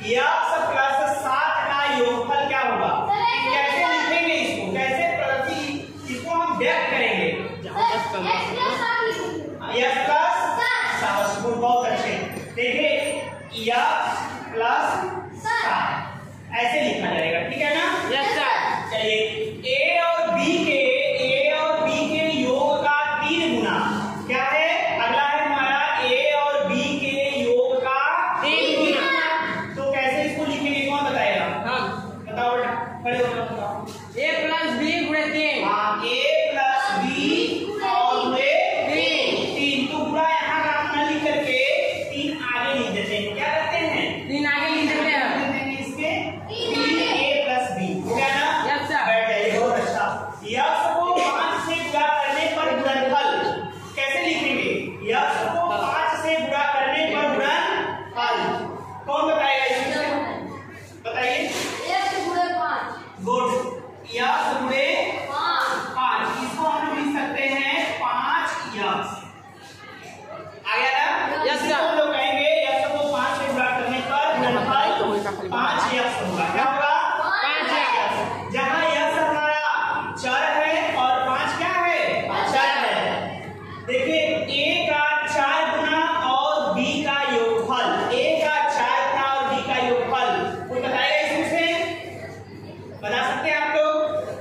X plus 7 का योगफल क्या होगा? कैसे लिखेंगे इसको, कैसे प्रति इसको हम व्यक्त करेंगे? यक्स प्लस 7, बहुत अच्छे। देखिए यक्स प्लस 7 ऐसे लिखा जाएगा, ठीक है ना? Yes sir. चलिए ए और बी के योग का 3 गुना क्या है? अगला है हमारा ए और बी के योग का 3 गुना। तो कैसे इसको लिखेंगे, कौन बताएगा? बताओ बेटा, खड़े हो जाओ, बताओ। ए प्लस बी गुणे 3। हाँ, ए प्लस बी और गुणे 3। तो पूरा यहाँ का अपना लिख करके 3 आगे लिख देते हैं। क्या करते हैं? 3 आगे लिख देते हैं। इसके 3a प्लस बी हो गया ना? Yes sir. बैठ जाइए, बहुत अच्छा। यक्स को 5 से गुणा करने पर गुणनफल कैसे लिखेंगे? यक्स को 5 से गुणा करने पर गुणनफल कौन बताएगा? इसमें बताइए। गुड, यक्स गुणे 5, इसको हम लिख सकते हैं 5 यक्स। आ गया ना? Yes sir. हम लोग कहेंगे यक्स को 5 से गुणा करने पर गुणनफल 5 यक्स होगा। क्या होगा? 5 यक्स। जहाँ यक्स हमारा चर है और 5 क्या है? चर है। देखिए a का 4 गुना और b का योगफल, a का 4 गुना और b का योगफल कोई बताएगा इसमें से? बता सकते हैं आप लोग?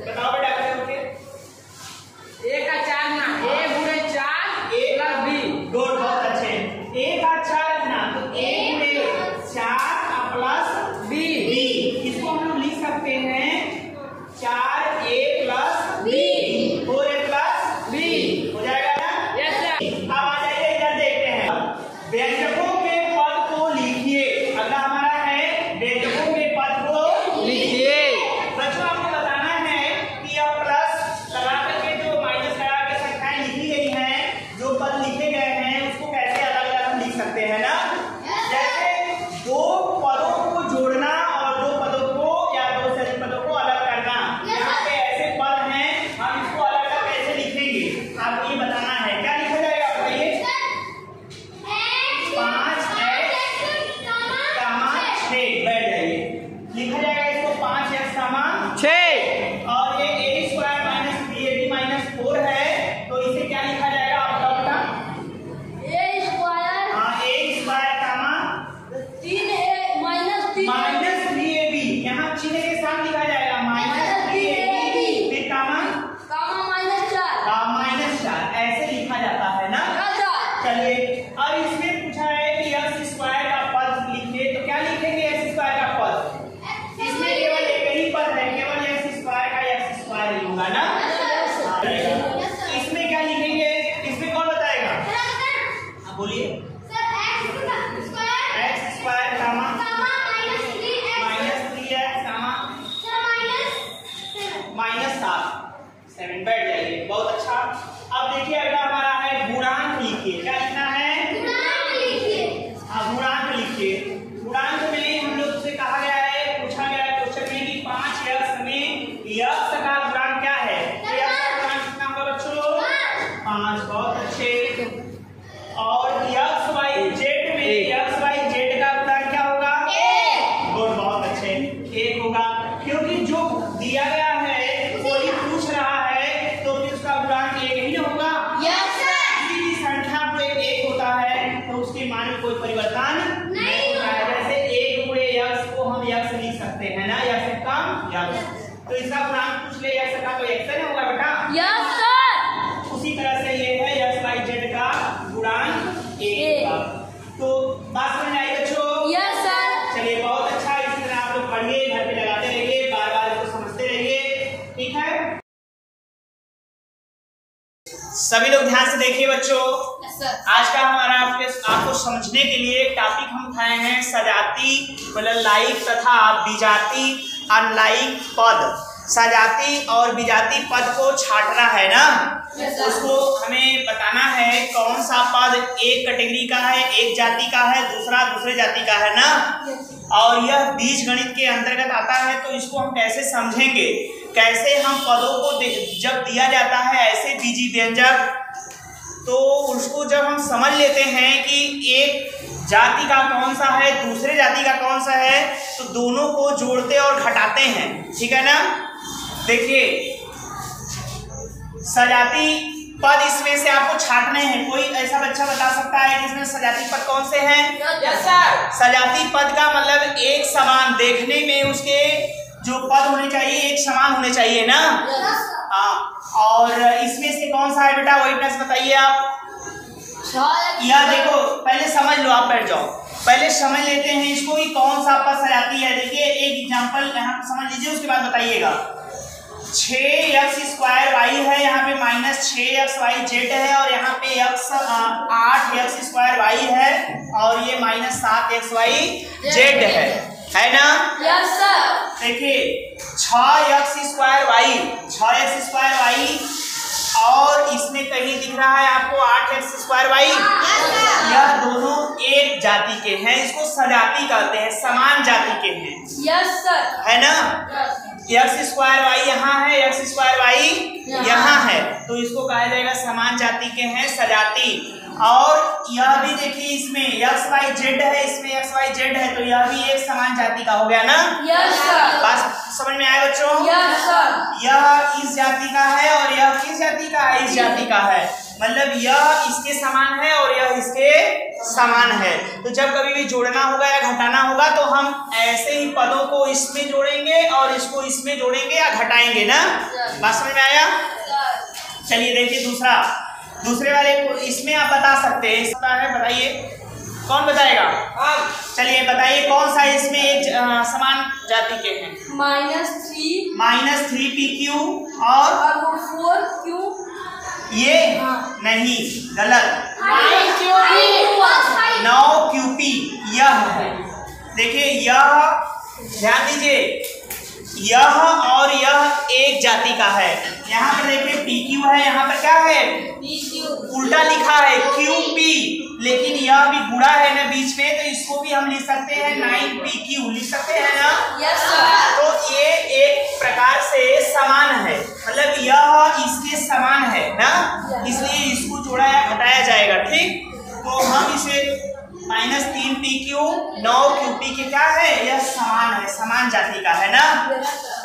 बताओ बेटा, करके ए का 4 गुना ए गुणे 4 प्लस बी। गुड, बहुत अच्छे। a का 4 गुना तो a गुणे 4 प्लस बी। इसको हम लोग लिख सकते हैं 4a plus B 4a plus B हो जाएगा ना? Yes sir. अब आ जाइए, इधर देखते हैं। व्यंजकों के पद को लिखिए। अगला हमारा है व्यंजकों के पद को लिखिए। बच्चों आपको बताना है कि यह प्लस लगा करके जो माइनस लगा के संख्याएं लिखी गई हैं, जो पद लिखे गए हैं उसको कैसे अलग अलग हम लिख सकते हैं ना? जैसे 2 पदों को जोड़ना और 2 पदों को या 2 से अधिक पदों को अलग करना। यहाँ पे ऐसे पद हैं, हम इसको अलग अलग कैसे लिखेंगे आपको ये बताना है। क्या लिखा जाएगा बताइए? 5x, 6। बैठ जाइए, लिखा जाएगा इसको 5x, 6। और ये a square minus 3ab minus 4 है, तो इसे क्या लिखा जाएगा आप बताओ बेटा? हाँ, a स्क्वायर माइनस 3ab, यहाँ चिन्ह के साथ लिखा जाएगा माइनस 3ab, फिर कामा -4, ऐसे लिखा जाता है ना? चलिए अब इसमें पूछा है कि x स्क्वायर का पद लिखिए, तो क्या लिखेंगे x स्क्वायर का पद? इसमें केवल एक ही पद है, केवल x स्क्वायर का x स्क्वायर ही होगा ना? इसमें क्या लिखेंगे? इसमें कौन बताएगा? हाँ बोलिए। x स्क्वायर कामा -3x कामा -7। बैठ जाइए, बहुत अच्छा। अब देखिए अगला हमारा है गुणांक लिखिए। क्या लिखना है? हाँ, गुणांक लिखिए। गुणांक में हम लोग से कहा गया है, पूछा गया है क्वेश्चन में कि 5 यक्स में यक्स का गुणांक क्या है? तो यक्स का गुणांक कितना होगा बच्चों? 5, बहुत अच्छे। और यक्स वाई जेड में यक्स वाई जेड का गुणांक क्या होगा? 1। गुड, बहुत अच्छे, 1 होगा। क्योंकि जो दिया गया है कोई पूछ रहा है तो फिर उसका गुणांक 1 ही होगा। किसी भी संख्या पे 1 होता है तो उसके मान में कोई परिवर्तन नहीं होता है। जैसे 1 गुणे यक्स को हम यक्स लिख सकते हैं ना, यक्स का यक्स, तो इसका गुणांक पूछ ले यक्स का, तो x नहीं होगा बेटा? उसी तरह से ये है यक्स वाई जेड का गुणांक 1 होगा। तो बात समझ में आई बच्चों? चलिए, बहुत अच्छा। इस तरह आप लोग पढ़िए, घर पे लगाते रहिए, बार बार इसको समझते रहिए, ठीक है? सभी लोग ध्यान से देखिए बच्चों। आज का हमारा आपको समझने के लिए टॉपिक हम उठाए हैं सजाती मतलब लाइक तथा विजाती अनलाइक पद। सजाती और विजाती पद को छांटना है ना, उसको हमें बताना है कौन सा पद एक कैटेगरी का है, एक जाति का है, दूसरा दूसरे जाति का है ना। और यह बीज गणित के अंतर्गत आता है, तो इसको हम कैसे समझेंगे, कैसे हम पदों को जब दिया जाता है ऐसे बीजी व्यंजक, तो उसको जब हम समझ लेते हैं कि एक जाति का कौन सा है, दूसरे जाति का कौन सा है, तो दोनों को जोड़ते और घटाते हैं, ठीक है ना। देखिए सजाती पद इसमें से आपको छांटने हैं। कोई ऐसा बच्चा बता सकता है कि इसमें सजाती पद कौन से हैं? Yes sir. सजाती पद का मतलब एक समान, देखने में उसके जो पद होने चाहिए एक समान होने चाहिए ना। हाँ, और इसमें से कौन सा है बेटा? वाइटनेस बताइए आप। या देखो पहले समझ लो, आप बैठ जाओ, पहले समझ लेते हैं इसको कि कौन सा पद सजाती है। देखिए एक एग्जांपल यहाँ पे समझ लीजिए, उसके बाद बताइएगा। 6x² y है, यहाँ पे -6xyz है, और यहाँ पे 8x² y है, और ये -7xyz है ना। Yes sir. देखिए 6x² y और इसमें कहीं दिख रहा है आपको 8x² y। यह दोनों एक जाति के हैं, इसको सजाती कहते हैं, समान जाति के हैं। Yes sir. है ना। x² y यहाँ है, x² y यहाँ है, तो इसको कहा जाएगा समान जाति के हैं, सजाती। और यह भी देखिए इसमें xyz है, इसमें xyz है, तो यह भी एक समान जाति का हो गया ना। Yes sir. बात समझ में आया बच्चों? Yes sir. यह इस जाति का है और यह किस जाति का है? इस जाति का है, मतलब यह इसके समान है और यह इसके समान है। तो जब कभी भी जोड़ना होगा या घटाना होगा तो हम ऐसे ही पदों को इसमें जोड़ेंगे और इसको इसमें जोड़ेंगे या घटाएंगे ना। बात समझ में आया? चलिए देखिए दूसरे वाले को इसमें आप बता सकते हैं, बताइए कौन बताएगा? आप। चलिए बताइए कौन सा इसमें एक समान जाति के हैं? -3 PQ और 4Q। ये नहीं, गलत। 9 QP यह है। देखिए यह ध्यान दीजिए, यह और यह एक जाति का है। यहाँ पर देखिए PQ है, यहाँ पर क्या है? उल्टा लिखा है QP, लेकिन यह भी गुणा है ना बीच में, तो इसको भी हम लिख सकते हैं 9 PQ, लिख सकते हैं ना। Yes sir. तो ये एक प्रकार से समान है, मतलब यह इसके समान है ना, इसलिए इसको जोड़ा या घटाया जाएगा, ठीक। तो हम इसे -3 PQ 9 QP के क्या है? यह समान है, समान जाति का है ना।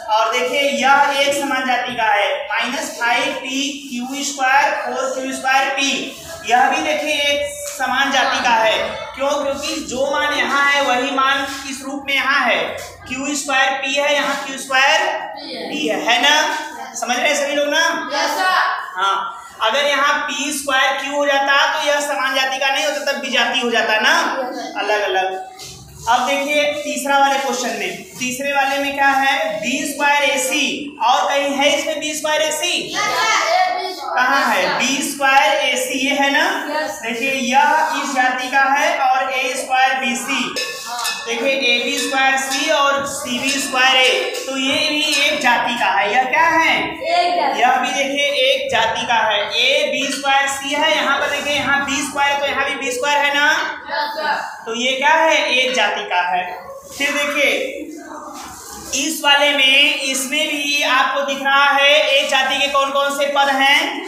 और देखिए यह एक समान जाति का है, -5 PQ² 4Q² P, यह भी देखिए एक समान जाति का है। क्यों? क्योंकि जो मान यहाँ है वही मान इस रूप में यहाँ है, Q² P है, यहाँ Q² P है ना। समझ रहे हैं सभी लोग ना? Yes sir. हाँ, अगर यहाँ P² Q हो जाता तो यह समान जाति का नहीं होता, तब विजाति हो जाता ना, अलग अलग। अब देखिए तीसरा वाले क्वेश्चन में, तीसरे वाले में क्या है? B² AC, और कहीं है इसमें B² AC? कहाँ है? B² AC ये है ना। देखिए यह इस जाति का है और A² BC, देखिए AB² C और CB² A, तो ये भी एक जाति का है। यह क्या है? यह भी देखिए एक जाति का है। AB² C है, यहाँ पर देखिए यहाँ B² तो यहाँ भी B² है ना, तो ये क्या है? एक जाति का है। फिर देखिए इस वाले में, इसमें भी आपको दिख रहा है एक जाति के कौन कौन से पद हैं?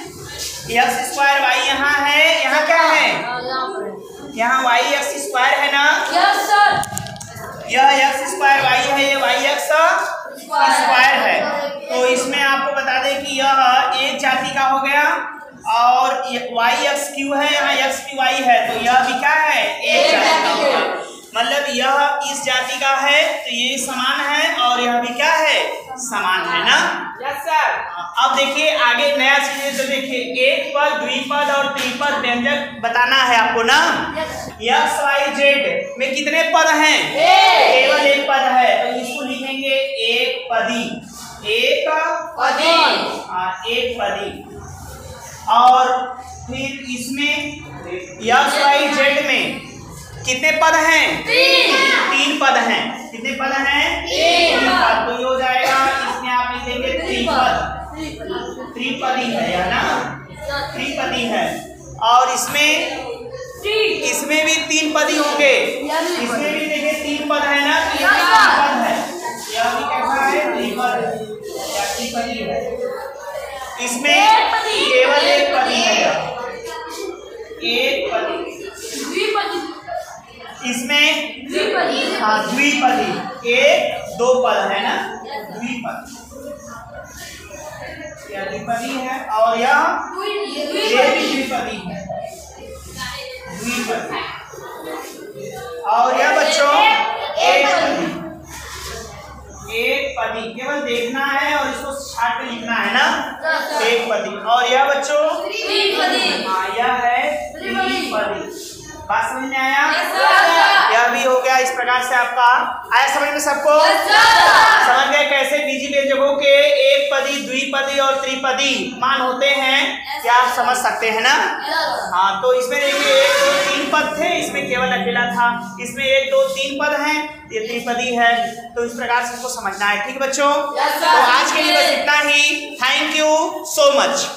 x² y यहाँ है, यहाँ क्या है? यहाँ yx² है ना। Yes sir. यह x² y है, ये yx² है। तो इसमें आपको बता दें कि यह एक जाति का हो गया, और yxq है, यहाँ xqy है, तो यह भी क्या है? एक जाति का हो गया। मतलब यह इस जाति का है तो ये समान है, और यह भी क्या है? समान है ना। Yes sir. अब देखिए आगे नया चीज, तो देखिए एक पद, द्विपद और त्रिपद व्यंजक बताना है आपको ना। XYZ में कितने पद हैं? केवल एक पद है, तो इसको लिखेंगे एक पदी, एक पदी। और फिर इसमें XYZ में कितने पद हैं? 3 पद हैं। कितने पद हैं? 3 पद। तो ये हो जाएगा, इसमें आप लिखेंगे त्रिपदी है या ना, त्रिपदी है। और इसमें भी 3 पदी होंगे, इसमें भी देखिए 3 पद है ना, 3 पद है। यह भी कैसा है? त्रिपदी है। इसमें केवल एक पदी है, एक पदी। इसमें हाँ द्विपदी, एक दो पद है ना, द्विपद, यह द्विपदी है और यह ये भी द्विपदी है, द्विपदी। और यह बच्चों एक पदी, एक पदी, केवल देखना है और इसको छाट के लिखना है ना, एक पदी। और यह बच्चों हाँ यह है त्रिपदी। बात समझ में आया? यह भी हो गया। इस प्रकार से आपका आया समझ में सबको? समझ गए कैसे बीजी व्यंजकों के एक पदी, द्विपदी और त्रिपदी मान होते हैं, क्या आप समझ सकते हैं ना? हाँ, तो इसमें देखिए 1 2 3 पद थे, इसमें केवल अकेला था, इसमें 1 2 3 पद हैं, ये त्रिपदी है। तो इस प्रकार से इसको समझना है। ठीक बच्चों, तो आज के लिए बस इतना ही। Thank you so much.